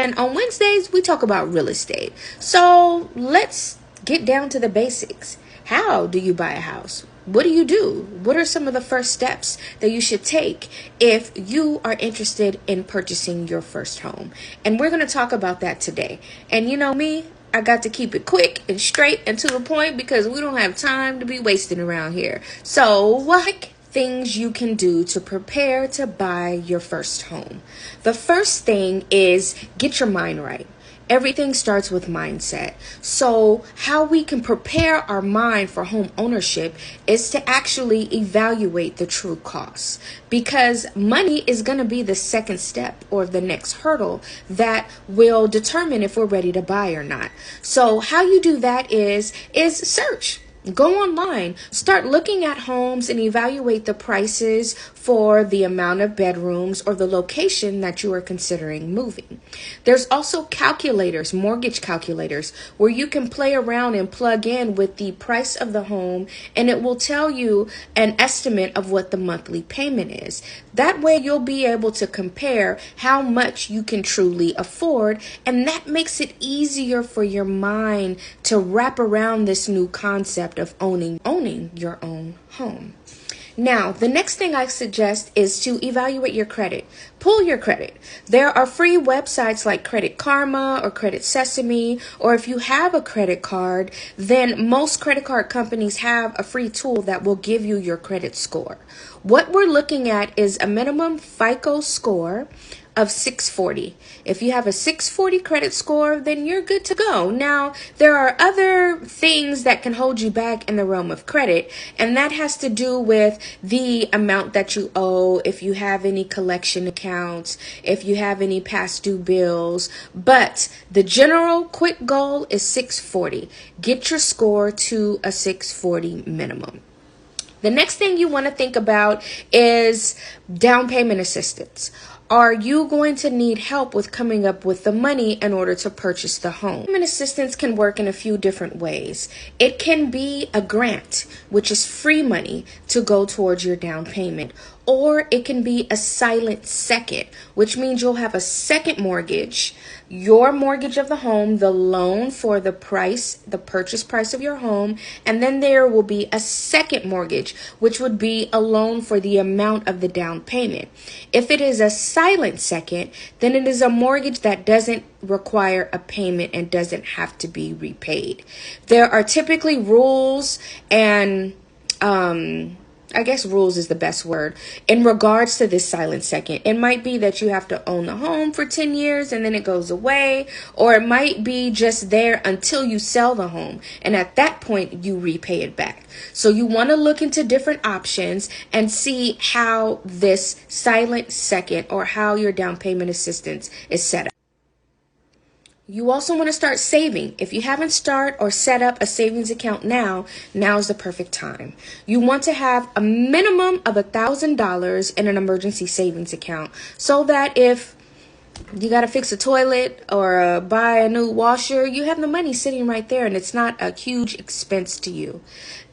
And on Wednesdays, we talk about real estate. So let's get down to the basics. How do you buy a house? What do you do? What are some of the first steps that you should take if you are interested in purchasing your first home? And we're going to talk about that today. And you know me, I got to keep it quick and straight and to the point because we don't have time to be wasting around here. So what things you can do to prepare to buy your first home? The first thing is get your mind right. Everything starts with mindset. So how we can prepare our mind for home ownership is to actually evaluate the true costs, because money is going to be the second step or the next hurdle that will determine if we're ready to buy or not. So how you do that is search. Go online, start looking at homes and evaluate the prices for the amount of bedrooms or the location that you are considering moving. There's also calculators, mortgage calculators, where you can play around and plug in with the price of the home, and it will tell you an estimate of what the monthly payment is. That way you'll be able to compare how much you can truly afford, and that makes it easier for your mind to wrap around this new concept of owning your own home. Now, the next thing I suggest is to evaluate your credit. Pull your credit. There are free websites like Credit Karma or Credit Sesame, or if you have a credit card, then most credit card companies have a free tool that will give you your credit score. What we're looking at is a minimum FICO score of 640. If you have a 640 credit score, then you're good to go. Now, there are other things that can hold you back in the realm of credit, and that has to do with the amount that you owe, if you have any collection accounts, if you have any past due bills. But the general quick goal is 640. Get your score to a 640 minimum. The next thing you want to think about is down payment assistance. Are you going to need help with coming up with the money in order to purchase the home? Payment assistance can work in a few different ways. It can be a grant, which is free money to go towards your down payment. Or it can be a silent second, which means you'll have a second mortgage, your mortgage of the home, the loan for the purchase price of your home, and then there will be a second mortgage, which would be a loan for the amount of the down payment. If it is a silent second, then it is a mortgage that doesn't require a payment and doesn't have to be repaid. There are typically rules and I guess rules is the best word in regards to this silent second. It might be that you have to own the home for 10 years and then it goes away, or it might be just there until you sell the home, and at that point you repay it back. So you want to look into different options and see how this silent second or how your down payment assistance is set up. You also want to start saving. If you haven't started or set up a savings account now is the perfect time. You want to have a minimum of $1,000 in an emergency savings account so that if you got to fix a toilet or buy a new washer, you have the money sitting right there and it's not a huge expense to you.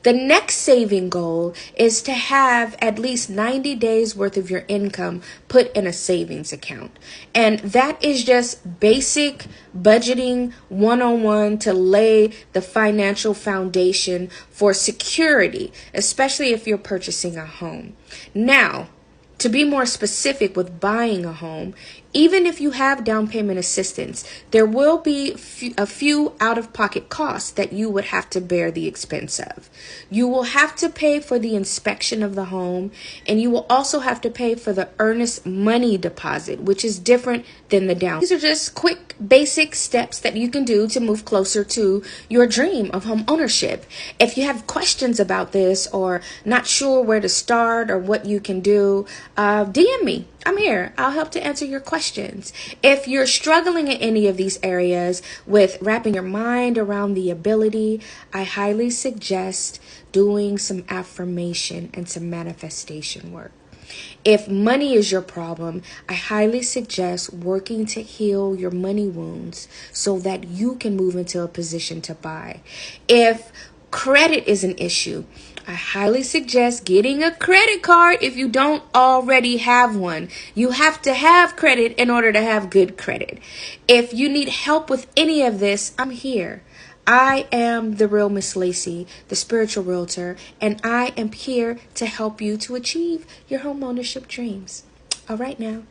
The next saving goal is to have at least 90 days worth of your income put in a savings account. And that is just basic budgeting 101 to lay the financial foundation for security, especially if you're purchasing a home. Now, to be more specific with buying a home, even if you have down payment assistance, there will be a few out-of-pocket costs that you would have to bear the expense of. You will have to pay for the inspection of the home, and you will also have to pay for the earnest money deposit, which is different than the down. These are just quick, basic steps that you can do to move closer to your dream of home ownership. If you have questions about this or not sure where to start or what you can do, DM me. I'm here. I'll help to answer your questions. If you're struggling in any of these areas with wrapping your mind around the ability, I highly suggest doing some affirmation and some manifestation work. If money is your problem, I highly suggest working to heal your money wounds so that you can move into a position to buy. If credit is an issue, I highly suggest getting a credit card if you don't already have one. You have to have credit in order to have good credit. If you need help with any of this, I'm here. I am the real Miss Lacy, the spiritual realtor, and I am here to help you to achieve your home ownership dreams. All right now.